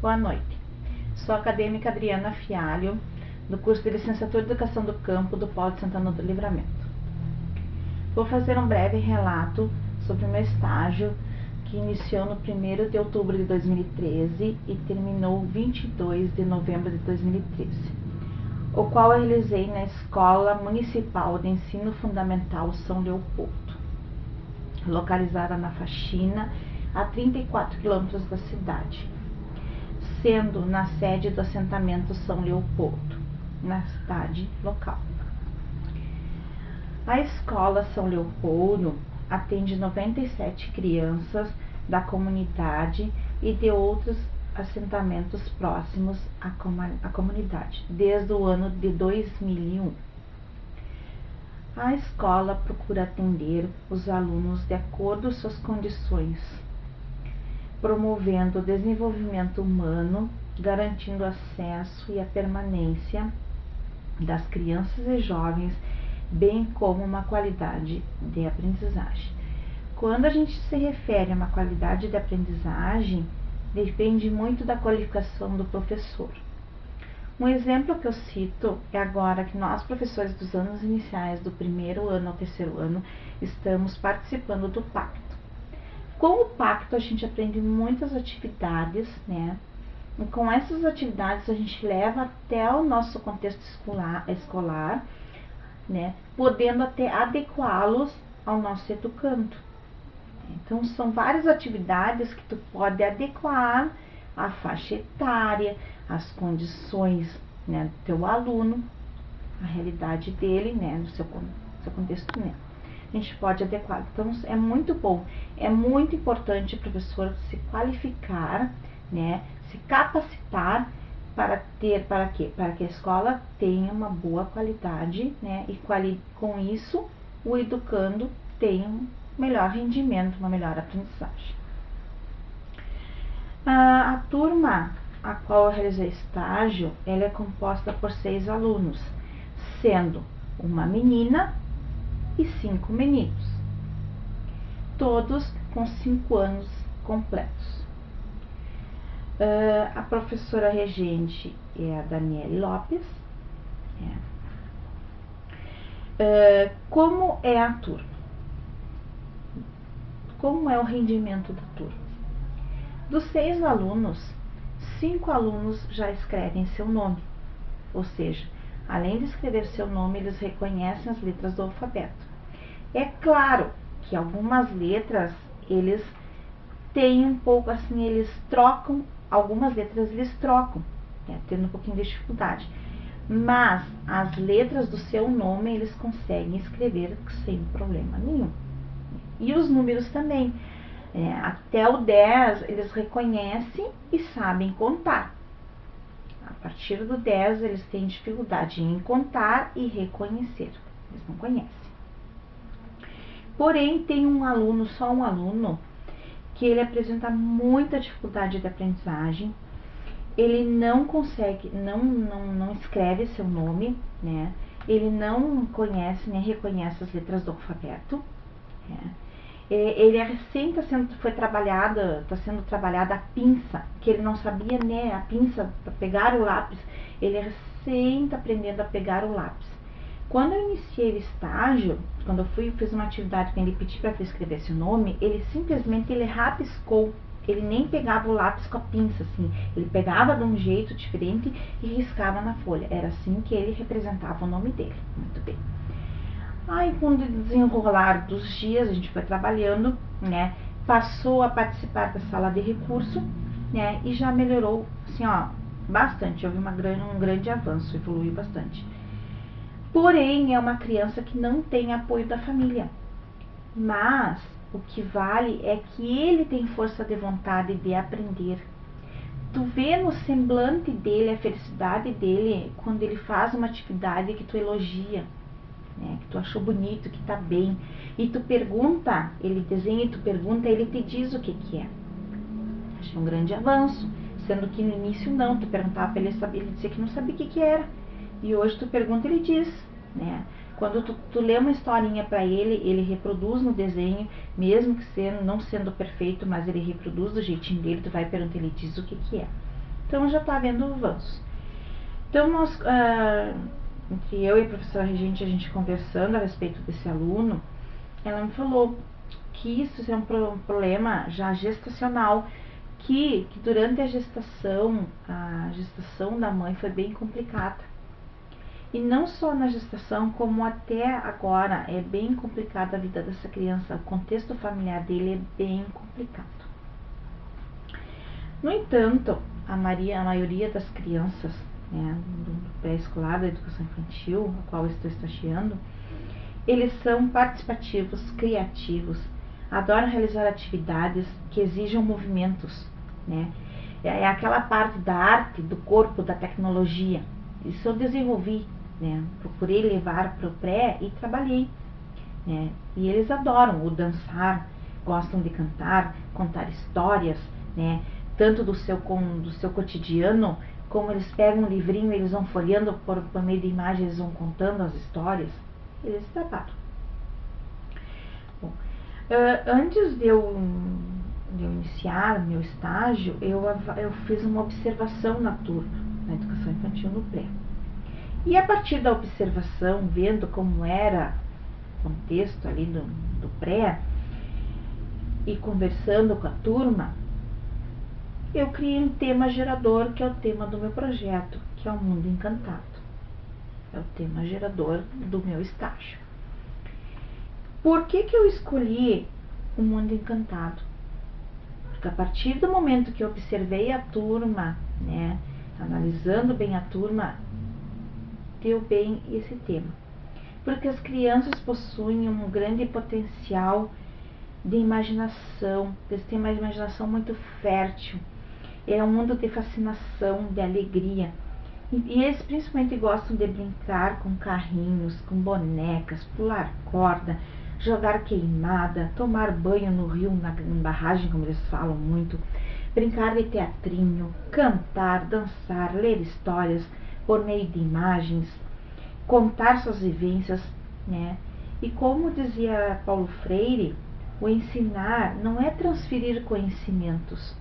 Boa noite. Sou a acadêmica Adriana Fialho, do curso de Licenciatura em Educação do Campo do Polo de Santana do Livramento. Vou fazer um breve relato sobre o meu estágio que iniciou no 1º de outubro de 2013 e terminou 22 de novembro de 2013, o qual eu realizei na Escola Municipal de Ensino Fundamental São Leopoldo, localizada na Faxina, a 34 quilômetros da cidade, sendo na sede do assentamento São Leopoldo, na cidade local. A Escola São Leopoldo atende 97 crianças da comunidade e de outros assentamentos próximos à comunidade, desde o ano de 2001. A escola procura atender os alunos de acordo com suas condições, promovendo o desenvolvimento humano, garantindo o acesso e a permanência das crianças e jovens, bem como uma qualidade de aprendizagem. Quando a gente se refere a uma qualidade de aprendizagem, depende muito da qualificação do professor. Um exemplo que eu cito é agora que nós, professores dos anos iniciais, do 1º ano ao 3º ano, estamos participando do pacto. Com o pacto a gente aprende muitas atividades, né? E com essas atividades a gente leva até o nosso contexto escolar, né? Podendo até adequá-los ao nosso educando. Então são várias atividades que tu pode adequar à faixa etária, às condições, né, do teu aluno, a realidade dele, né, no seu contexto, né? A gente pode adequar. Então é muito bom, é muito importante o professor se qualificar, né, se capacitar para quê? Para que a escola tenha uma boa qualidade, né, e com isso o educando tenha um melhor rendimento, uma melhor aprendizagem. A turma a qual eu realizei estágio, ela é composta por 6 alunos, sendo uma menina e 5 meninos, todos com 5 anos completos. A professora regente é a Daniele Lopes. Como é a turma? Como é o rendimento da turma? Dos 6 alunos, 5 alunos já escrevem seu nome, ou seja, além de escrever seu nome, eles reconhecem as letras do alfabeto. É claro que algumas letras, eles têm um pouco assim, eles trocam, algumas letras eles trocam, né, tendo um pouquinho de dificuldade. Mas as letras do seu nome, eles conseguem escrever sem problema nenhum. E os números também. Até o 10 eles reconhecem e sabem contar. A partir do 10 eles têm dificuldade em contar e reconhecer. Eles não conhecem. Porém, tem só um aluno, que ele apresenta muita dificuldade de aprendizagem. Ele não consegue, não escreve seu nome, né? Ele não conhece nem reconhece as letras do alfabeto. Ele recém está sendo trabalhada a pinça, que ele não sabia, né, a pinça para pegar o lápis. Ele recém está aprendendo a pegar o lápis. Quando eu iniciei o estágio, quando eu fiz uma atividade que ele pedi para que eu escrevesse o nome, ele simplesmente rabiscou. Ele nem pegava o lápis com a pinça, assim. Ele pegava de um jeito diferente e riscava na folha. Era assim que ele representava o nome dele. Muito bem. Aí, com o desenrolar dos dias, a gente foi trabalhando, né? Passou a participar da sala de recurso, né? E já melhorou, assim, ó, bastante. Houve um grande avanço, evoluiu bastante. Porém, é uma criança que não tem apoio da família. Mas o que vale é que ele tem força de vontade de aprender. Tu vê no semblante dele a felicidade dele quando ele faz uma atividade que tu elogia, né, que tu achou bonito, que tá bem, e tu pergunta, ele desenha e tu pergunta, ele te diz o que é. Achei um grande avanço, sendo que no início não, tu perguntava pra ele, ele dizia que não sabia o que era, e hoje tu pergunta, ele diz, né. Quando tu lê uma historinha para ele reproduz no desenho, mesmo que não sendo perfeito, mas ele reproduz do jeitinho dele, tu vai perguntar, ele diz o que é. Então já está havendo avanços. Então nós, entre eu e a professora regente, a gente conversando a respeito desse aluno, ela me falou que isso é um problema já gestacional, que durante a gestação da mãe foi bem complicada. E não só na gestação, como até agora é bem complicada a vida dessa criança, o contexto familiar dele é bem complicado. No entanto, a maioria das crianças, né, do pré-escolar, da educação infantil, a qual eu estou estagiando, eles são participativos, criativos, adoram realizar atividades que exijam movimentos, né? É aquela parte da arte, do corpo, da tecnologia. Isso eu desenvolvi, né? Procurei levar para o pré e trabalhei, né? E eles adoram o dançar, gostam de cantar, contar histórias, né? Tanto do seu cotidiano, como eles pegam um livrinho, eles vão folheando por meio de imagens, eles vão contando as histórias. Eles trabalham. Bom, antes de eu iniciar meu estágio, eu fiz uma observação na turma, na educação infantil no pré. E a partir da observação, vendo como era o contexto ali do pré, e conversando com a turma, eu criei um tema gerador, que é o tema do meu projeto, que é o Mundo Encantado. É o tema gerador do meu estágio. Por que eu escolhi o Mundo Encantado? Porque a partir do momento que eu observei a turma, né, analisando bem a turma, deu bem esse tema. Porque as crianças possuem um grande potencial de imaginação, eles têm uma imaginação muito fértil, é um mundo de fascinação, de alegria. E eles principalmente gostam de brincar com carrinhos, com bonecas, pular corda, jogar queimada, tomar banho no rio, na barragem, como eles falam muito, brincar de teatrinho, cantar, dançar, ler histórias por meio de imagens, contar suas vivências, né? E como dizia Paulo Freire, o ensinar não é transferir conhecimentos,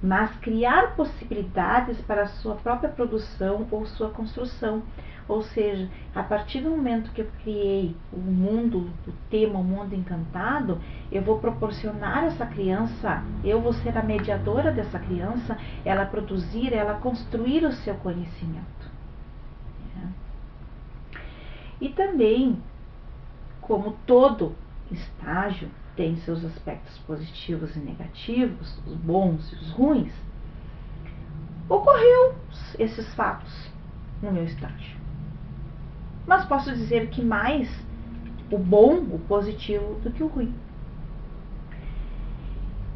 mas criar possibilidades para a sua própria produção ou sua construção. Ou seja, a partir do momento que eu criei o mundo, o tema, o mundo encantado, eu vou proporcionar a essa criança, eu vou ser a mediadora dessa criança, ela produzir, ela construir o seu conhecimento. E também, como todo estágio tem seus aspectos positivos e negativos, os bons e os ruins, ocorreu esses fatos no meu estágio. Mas posso dizer que mais o bom, o positivo, do que o ruim.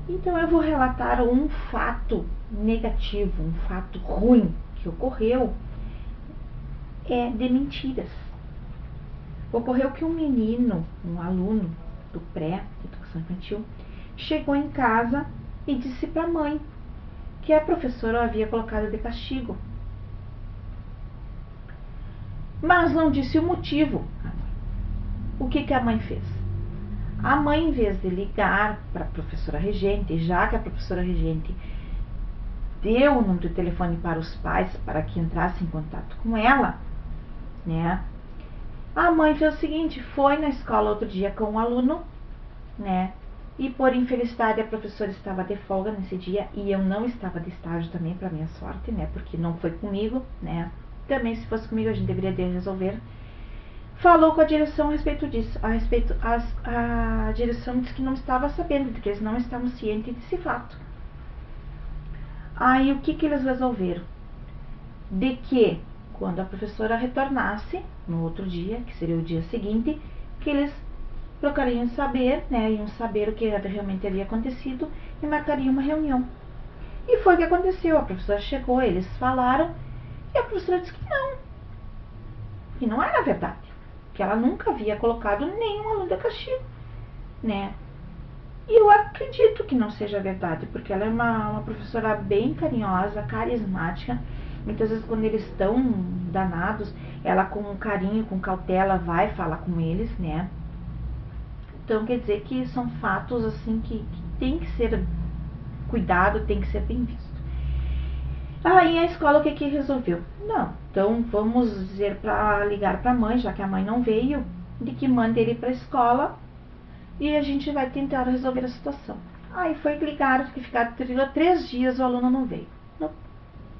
Então eu vou relatar um fato negativo, um fato ruim que ocorreu, de mentiras. Ocorreu que um menino, um aluno do pré, educação infantil, chegou em casa e disse para a mãe que a professora o havia colocado de castigo. Mas não disse o motivo. O que a mãe fez? A mãe, em vez de ligar para a professora regente, já que a professora regente deu o número de telefone para os pais para que entrassem em contato com ela, né? A mãe fez o seguinte, foi na escola outro dia com um aluno, né? E por infelicidade a professora estava de folga nesse dia e eu não estava de estágio também, para minha sorte, né? Porque não foi comigo, né? Também se fosse comigo a gente deveria resolver. Falou com a direção a respeito disso. A direção disse que não estava sabendo, que eles não estavam cientes desse fato. Aí o que eles resolveram? De que quando a professora retornasse no outro dia, que seria o dia seguinte, que eles procurariam saber, né, iam saber o que realmente havia acontecido e marcariam uma reunião. E foi o que aconteceu. A professora chegou, eles falaram e a professora disse que não era verdade, que ela nunca havia colocado nenhum aluno de castigo, né? E eu acredito que não seja verdade, porque ela é uma professora bem carinhosa, carismática. Muitas vezes quando eles estão danados, ela com carinho, com cautela vai falar com eles, né? Então quer dizer que são fatos assim que tem que ser cuidado, tem que ser bem visto. Aí a escola o que resolveu? Não, então vamos dizer para ligar para a mãe, já que a mãe não veio, de que manda ele para a escola e a gente vai tentar resolver a situação. Aí foi ligar, que ficaram 3 dias, o aluno não veio.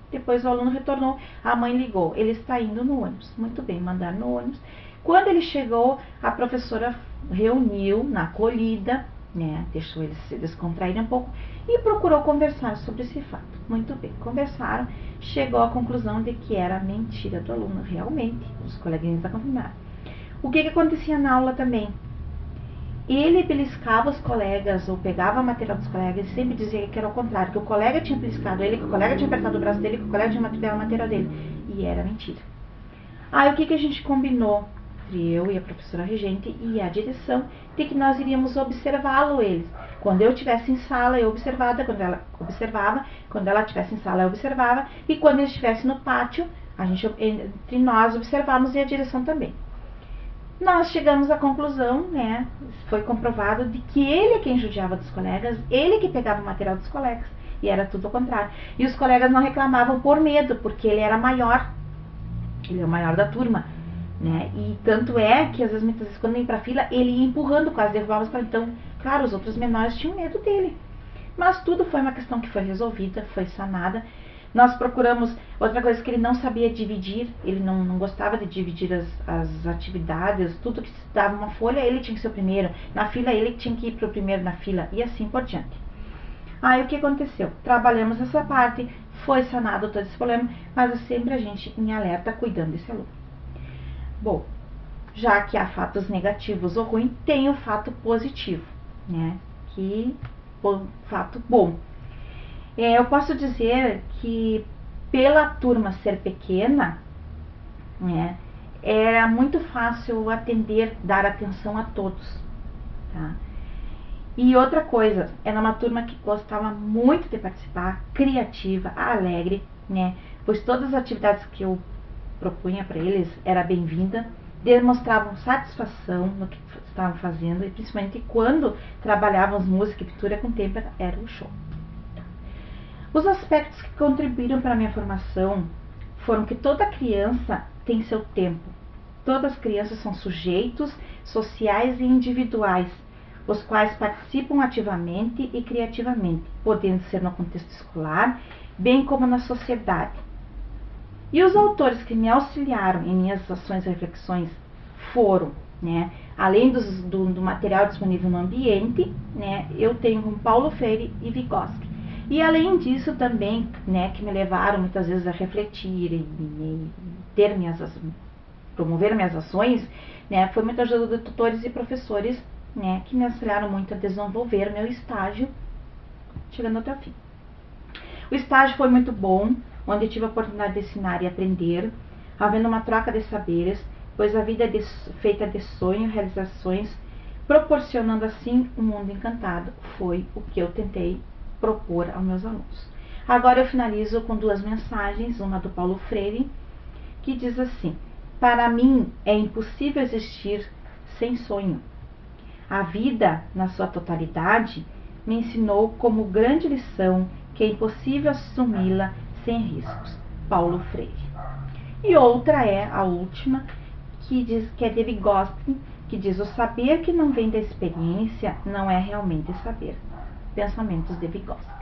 Depois o aluno retornou, a mãe ligou, ele está indo no ônibus. Muito bem, mandaram no ônibus. Quando ele chegou, a professora reuniu na acolhida, né, deixou eles se descontraírem um pouco e procurou conversar sobre esse fato. Muito bem, conversaram, chegou à conclusão de que era mentira do aluno, realmente, os coleguinhas confirmaram. O que acontecia na aula também? Ele beliscava os colegas ou pegava a material dos colegas e sempre dizia que era o contrário, que o colega tinha beliscado ele, que o colega tinha apertado o braço dele, que o colega tinha pegado a material dele. E era mentira. Aí o que a gente combinou, entre eu e a professora regente e a direção, de que nós iríamos observá-lo eles. Quando eu estivesse em sala, eu observava, quando ela estivesse em sala, eu observava, e quando ele estivesse no pátio, entre nós observávamos e a direção também. Nós chegamos à conclusão, né, foi comprovado de que ele é quem judiava dos colegas, ele que pegava o material dos colegas, e era tudo ao contrário. E os colegas não reclamavam por medo, porque ele era maior, ele é o maior da turma, né, e tanto é que às vezes, muitas vezes, quando ia pra fila, ele ia empurrando, quase derrubava os colegas. Então, claro, os outros menores tinham medo dele. Mas tudo foi uma questão que foi resolvida, foi sanada. Nós procuramos, outra coisa que ele não sabia dividir, ele não gostava de dividir as atividades, tudo que se dava uma folha, ele tinha que ser o primeiro, na fila ele tinha que ir para o primeiro na fila, e assim por diante. Aí o que aconteceu? Trabalhamos essa parte, foi sanado todo esse problema, mas sempre a gente em alerta cuidando desse aluno. Bom, já que há fatos negativos ou ruins, tem o fato positivo, né? Que o fato bom. Eu posso dizer que pela turma ser pequena, né, era muito fácil atender, dar atenção a todos. Tá? E outra coisa, era uma turma que gostava muito de participar, criativa, alegre, né, pois todas as atividades que eu propunha para eles era bem-vinda, demonstravam satisfação no que estavam fazendo, e principalmente quando trabalhávamos música e pintura com tempo, era um show. Os aspectos que contribuíram para a minha formação foram que toda criança tem seu tempo. Todas as crianças são sujeitos sociais e individuais, os quais participam ativamente e criativamente, podendo ser no contexto escolar, bem como na sociedade. E os autores que me auxiliaram em minhas ações e reflexões foram, né, além do material disponível no ambiente, né, eu tenho com Paulo Freire e Vygotsky. E além disso também, né, que me levaram muitas vezes a refletir e promover minhas ações, né, foi muita ajuda de tutores e professores, né, que me auxiliaram muito a desenvolver meu estágio, chegando até o fim. O estágio foi muito bom, onde tive a oportunidade de ensinar e aprender, havendo uma troca de saberes, pois a vida é feita de sonhos, realizações, proporcionando assim um mundo encantado. Foi o que eu tentei propor aos meus alunos. Agora eu finalizo com 2 mensagens, uma do Paulo Freire, que diz assim: para mim é impossível existir sem sonho. A vida, na sua totalidade, me ensinou como grande lição que é impossível assumi-la sem riscos. Paulo Freire. E outra é a última, que é de Vygotsky, que diz: o saber que não vem da experiência não é realmente saber. Pensamentos de Vygotsky.